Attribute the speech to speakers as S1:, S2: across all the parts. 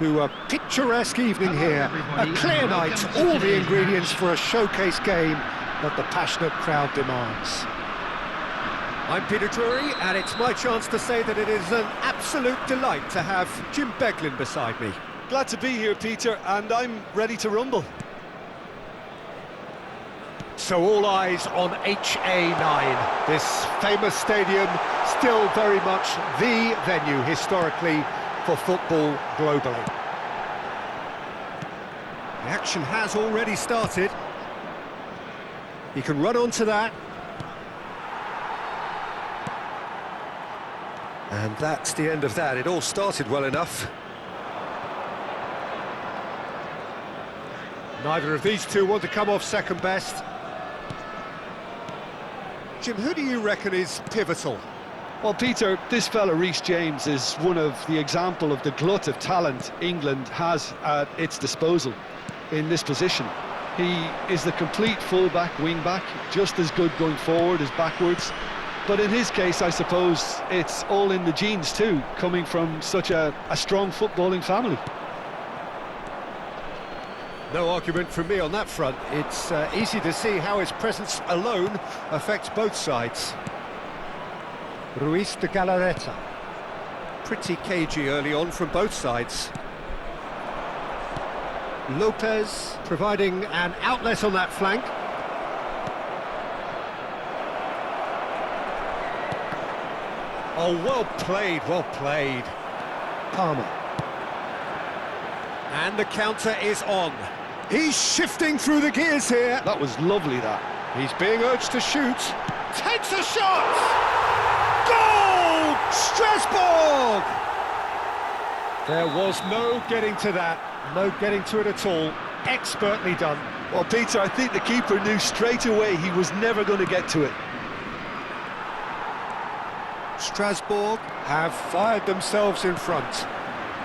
S1: To a picturesque evening here, a clear night, all the ingredients for a showcase game that the passionate crowd demands. I'm Peter Drury, and it's my chance to say that it is an absolute delight to have Jim Beglin beside me.
S2: Glad to be here, Peter, and I'm ready to rumble.
S1: So all eyes on HA9, this famous stadium, still very much the venue historically for football globally. The action has already started. He can run onto that. And that's the end of that. It all started well enough. Neither of these two want to come off second best. Jim, who do you reckon is pivotal?
S2: Well, Peter, this fella Reece James is one of the example of the glut of talent England has at its disposal in this position. He is the complete full-back, wing-back, just as good going forward as backwards. But in his case, I suppose, it's all in the genes too, coming from such a strong footballing family.
S1: No argument from me on that front. It's easy to see how his presence alone affects both sides. Ruiz de Galarreta. Pretty cagey early on from both sides. Lopez providing an outlet on that flank. Oh, well played, well played. Palmer. And the counter is on. He's shifting through the gears here.
S2: That was lovely, that.
S1: He's being urged to shoot. Takes a shot! Goal! Strasbourg! There was no getting to that. No getting to it at all. Expertly done.
S2: Well, Peter, I think the keeper knew straight away he was never going to get to it.
S1: Strasbourg have fired themselves in front.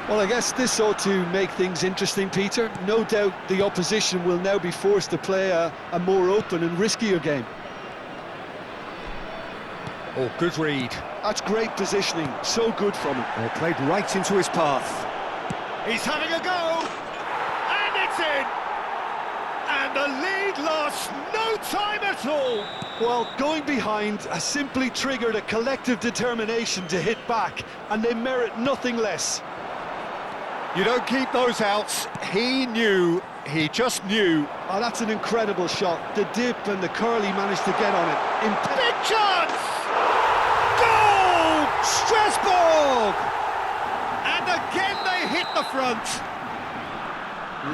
S2: Well, I guess this ought to make things interesting, Peter. No doubt the opposition will now be forced to play a more open and riskier game.
S1: Oh, good read.
S2: That's great positioning, so good from him.
S1: Well, played right into his path. He's having a go! And it's in! And the lead lost no time at all!
S2: Well, going behind has simply triggered a collective determination to hit back, and they merit nothing less.
S1: You don't keep those outs. He knew, he just knew.
S2: Oh, that's an incredible shot. The dip and the curl he managed to get on it.
S1: Big chance! Goal! Strasbourg! And again they hit the front.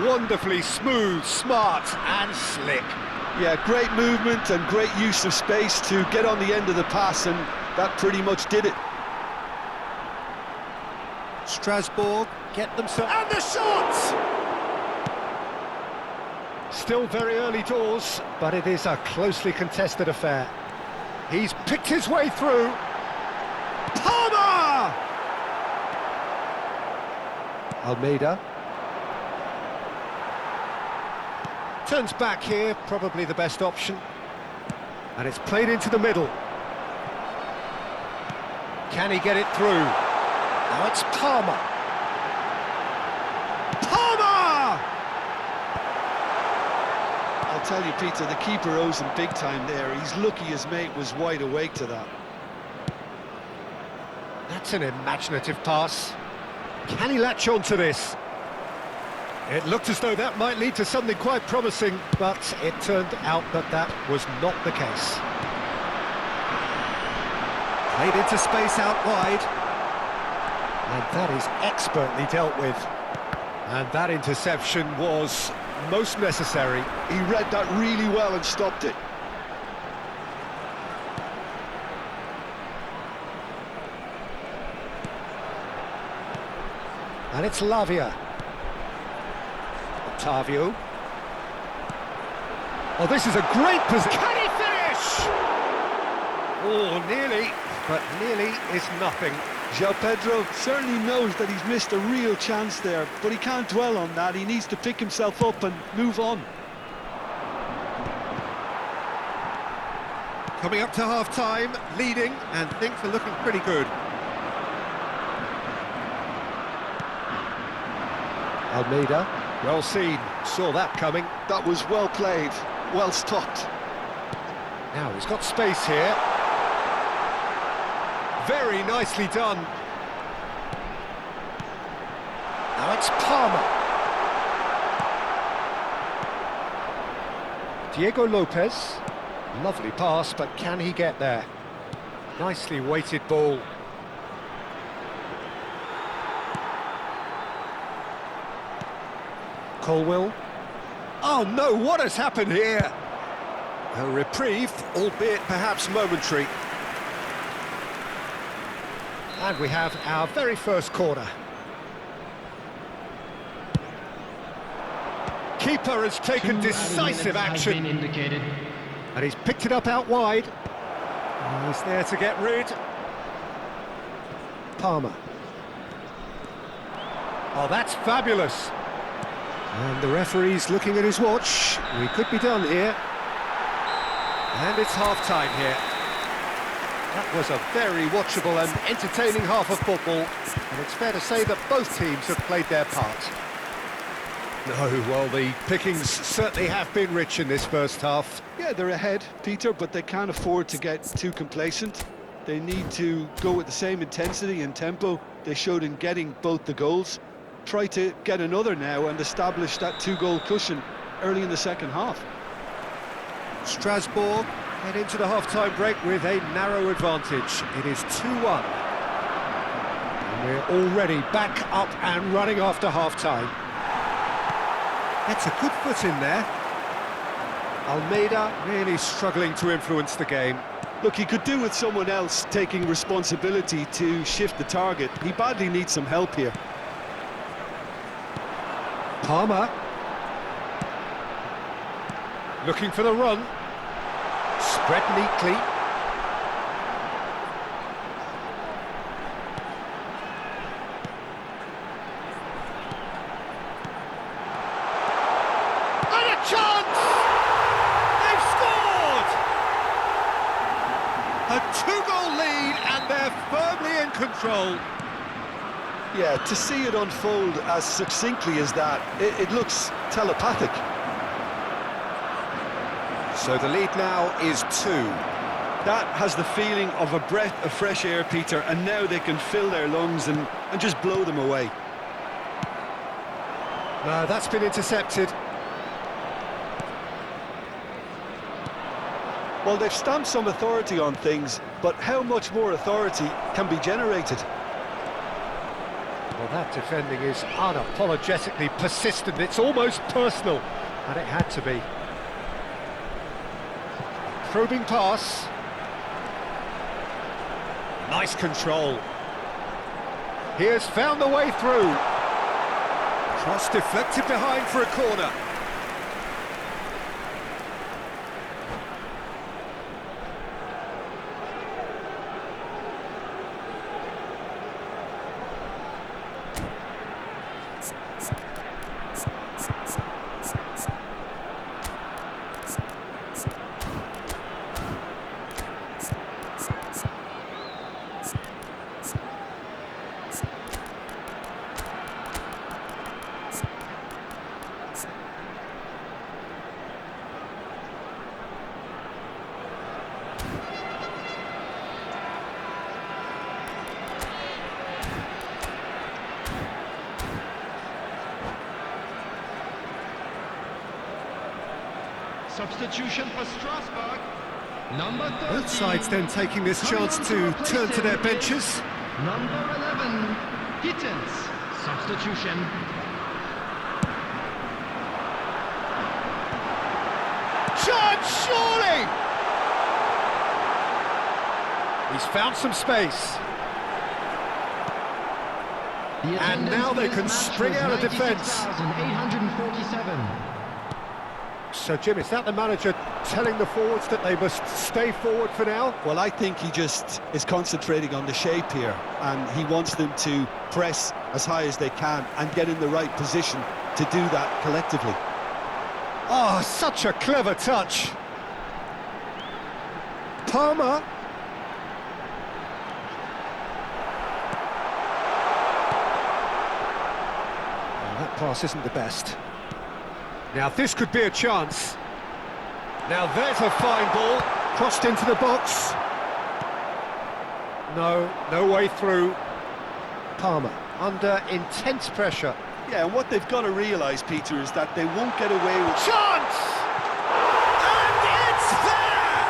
S1: Wonderfully smooth, smart and slick.
S2: Yeah, great movement and great use of space to get on the end of the pass, and that pretty much did it.
S1: Strasbourg get themselves... And the shot! Still very early doors, but it is a closely contested affair. He's picked his way through. Palmer! Almeida. Turns back here, probably the best option. And it's played into the middle. Can he get it through? Now it's Palmer. Palmer!
S2: I'll tell you, Peter, the keeper owes him big time there. He's lucky his mate was wide awake to that.
S1: That's an imaginative pass. Can he latch on to this? It looked as though that might lead to something quite promising, but it turned out that that was not the case. Played into space out wide. And that is expertly dealt with. And that interception was most necessary.
S2: He read that really well and stopped it.
S1: And it's Lavia. Octavio. Oh, this is a great position. Can he finish? Oh, nearly, but nearly is nothing.
S2: João Pedro certainly knows that he's missed a real chance there, but he can't dwell on that. He needs to pick himself up and move on.
S1: Coming up to half-time, leading, and things are looking pretty good. Almeida, well seen, saw that coming.
S2: That was well played, well stopped.
S1: Now he's got space here. Very nicely done. Now it's Palmer. Diego Lopez. Lovely pass, but can he get there? Nicely weighted ball. Colwill. Oh no, what has happened here? A reprieve, albeit perhaps momentary. And we have our very first corner. Keeper has taken decisive action. And he's picked it up out wide. He's there to get rid. Palmer. Oh, that's fabulous. And the referee's looking at his watch. We could be done here. And it's half-time here. That was a very watchable and entertaining half of football. And it's fair to say that both teams have played their part. No, well, the pickings certainly have been rich in this first half.
S2: Yeah, they're ahead, Peter, but they can't afford to get too complacent. They need to go with the same intensity and tempo they showed in getting both the goals. Try to get another now and establish that two-goal cushion early in the second half.
S1: Strasbourg head into the half-time break with a narrow advantage. It is 2-1. And we're already back up and running after half-time. Gets a good foot in there. Almeida really struggling to influence the game.
S2: Look, he could do with someone else taking responsibility to shift the target. He badly needs some help here.
S1: Palmer. Looking for the run. Spread neatly. And a chance! They've scored! A two-goal lead and they're firmly in control.
S2: Yeah, to see it unfold as succinctly as that, it looks telepathic.
S1: So the lead now is 2.
S2: That has the feeling of a breath of fresh air, Peter, and now they can fill their lungs and just blow them away.
S1: No, that's been intercepted.
S2: Well, they've stamped some authority on things, but how much more authority can be generated?
S1: Well, that defending is unapologetically persistent. It's almost personal, and it had to be. Probing pass. Nice control. He has found the way through. Cross deflected behind for a corner.
S3: Substitution for Strasbourg. Number 13.
S1: Both sides then taking this chance to turn to their benches.
S3: Number 11, Gittens. Substitution.
S1: Chance, surely! He's found some space. And now they can spring out of defence.
S3: 847.
S1: So, Jim, is that the manager telling the forwards that they must stay forward for now?
S2: Well, I think he just is concentrating on the shape here, and he wants them to press as high as they can and get in the right position to do that collectively.
S1: Oh, such a clever touch. Palmer. Oh, that pass isn't the best. Now this could be a chance. Now there's a fine ball, crossed into the box. No way through. Palmer, under intense pressure.
S2: Yeah, and what they've got to realise, Peter, is that they won't get away with...
S1: Chance! And it's there!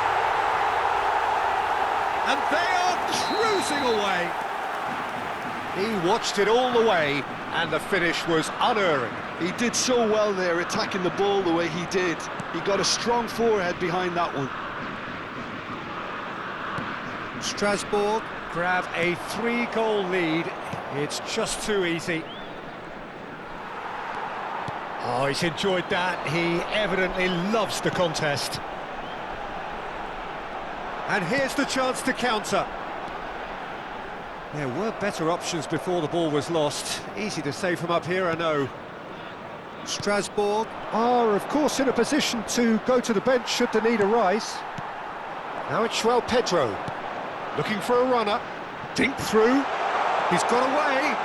S1: And they are cruising away. He watched it all the way, and the finish was unerring.
S2: He did so well there, attacking the ball the way he did. He got a strong forehead behind that one.
S1: Strasbourg grab a 3-goal lead. It's just too easy. Oh, he's enjoyed that. He evidently loves the contest. And here's the chance to counter. There were better options before the ball was lost. Easy to say from up here, I know. Strasbourg are, of course, in a position to go to the bench should the need arise. Now it's João Pedro, looking for a runner. Dink through. He's got away.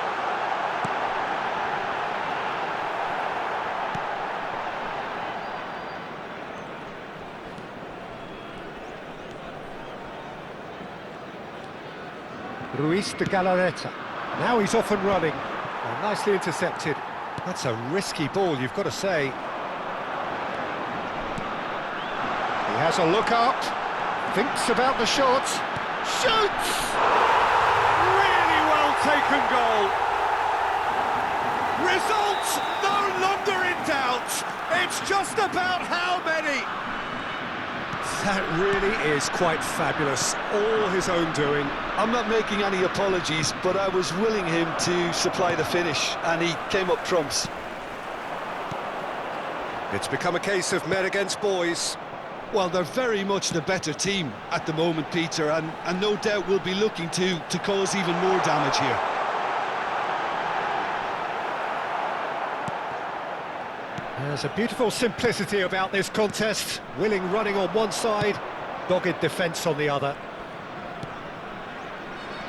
S1: Ruiz de Galarreta. Now he's off and running. Oh, nicely intercepted. That's a risky ball, you've got to say. He has a look up. Thinks about the shot. Shoots! Really well taken goal. Results no longer in doubt. It's just about how many. That really is quite fabulous. All his own doing.
S2: I'm not making any apologies, but I was willing him to supply the finish, and he came up trumps.
S1: It's become a case of men against boys.
S2: Well, they're very much the better team at the moment, Peter, and no doubt will be looking to cause even more damage here.
S1: There's a beautiful simplicity about this contest. Willing running on one side, dogged defence on the other.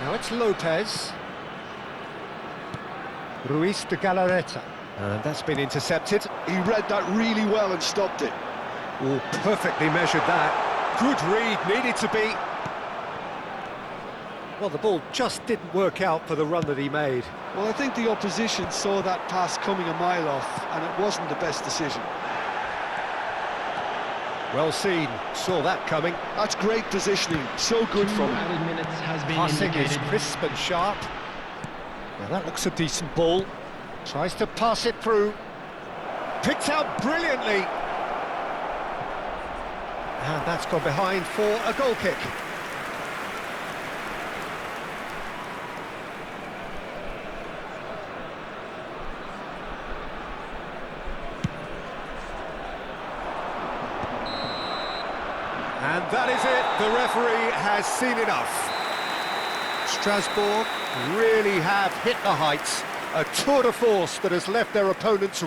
S1: Now it's Lopez. Ruiz de Galarreta. And that's been intercepted.
S2: He read that really well and stopped it.
S1: Oh, perfectly measured that. Good read, needed to be. Well, the ball just didn't work out for the run that he made.
S2: Well, I think the opposition saw that pass coming a mile off, and it wasn't the best decision.
S1: Well seen, saw that coming.
S2: That's great positioning, so good from him.
S3: Added minutes has been
S1: Passing is
S3: indicated.
S1: crisp and sharp. Now that looks a decent ball. Tries to pass it through. Picked out brilliantly. And that's gone behind for a goal kick. And that is it. The referee has seen enough. Strasbourg really have hit the heights. A tour de force that has left their opponents